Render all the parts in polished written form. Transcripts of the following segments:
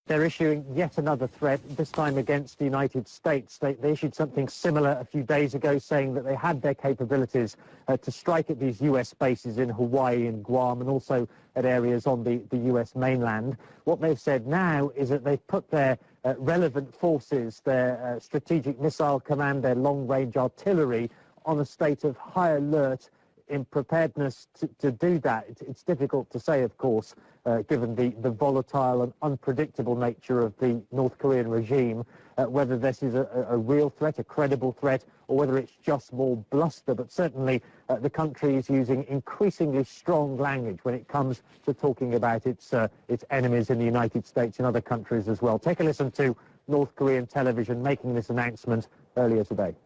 They're issuing yet another threat, this time against the United States. They issued something similar a few days ago, saying that they had their capabilities to strike at these U.S. bases in Hawaii and Guam, and also at areas on the U.S. mainland. What they've said now is that they've put their relevant forces, their strategic missile command, their long-range artillery, on a state of high alert in preparedness to do that. It's difficult to say, of course, given the volatile and unpredictable nature of the North Korean regime, whether this is a real threat, a credible threat, or whether it's just more bluster. But certainly the country is using increasingly strong language when it comes to talking about its enemies in the United States and other countries as well. Take a listen to North Korean television making this announcement earlier today.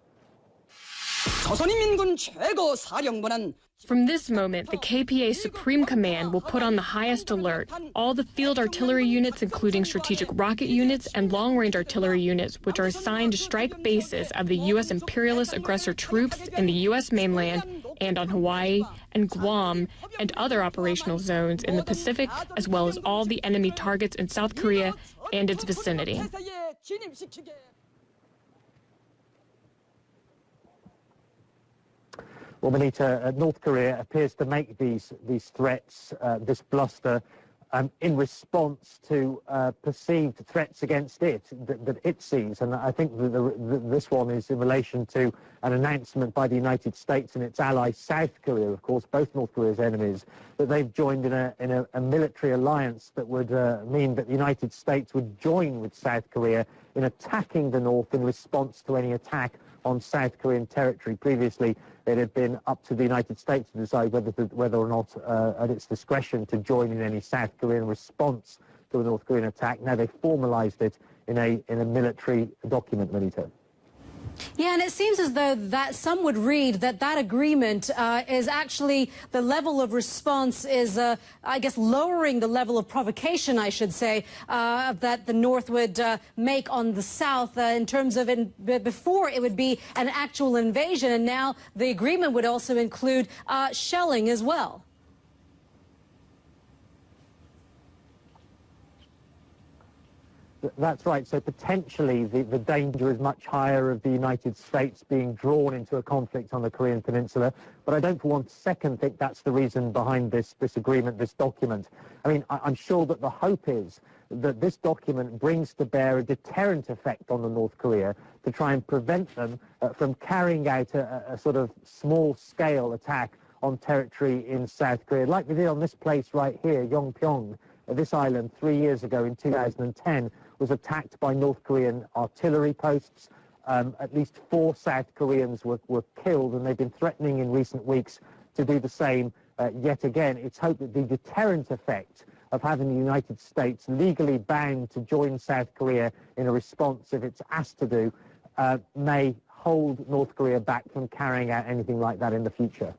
From this moment, the KPA Supreme Command will put on the highest alert. All the field artillery units, including strategic rocket units and long-range artillery units, which are assigned to strike bases of the U.S. imperialist aggressor troops in the U.S. mainland and on Hawaii and Guam and other operational zones in the Pacific, as well as all the enemy targets in South Korea and its vicinity. Well, Melita, North Korea appears to make these threats, this bluster, in response to perceived threats against it that it sees. And I think this one is in relation to an announcement by the United States and its ally South Korea, of course, both North Korea's enemies, that they've joined in a military alliance that would mean that the United States would join with South Korea in attacking the North in response to any attack on South Korean territory. Previously, it had been up to the United States to decide whether or not at its discretion to join in any South Korean response to a North Korean attack. Now they've formalized it in a military document, Melita. Yeah, and it seems as though that some would read that agreement is actually the level of response is, I guess, lowering the level of provocation, I should say, that the North would make on the South in terms of before it would be an actual invasion, and now the agreement would also include shelling as well. That's right. So potentially the danger is much higher of the United States being drawn into a conflict on the Korean Peninsula. But I don't for one second think that's the reason behind this agreement, this document. I mean, I'm sure that the hope is that this document brings to bear a deterrent effect on the North Korea to try and prevent them from carrying out a sort of small-scale attack on territory in South Korea, like we did on this place right here, Yongpyong. This island 3 years ago in 2010 was attacked by North Korean artillery posts. At least 4 South Koreans were killed, and they've been threatening in recent weeks to do the same yet again. It's hoped that the deterrent effect of having the United States legally bound to join South Korea in a response, if it's asked to do, may hold North Korea back from carrying out anything like that in the future.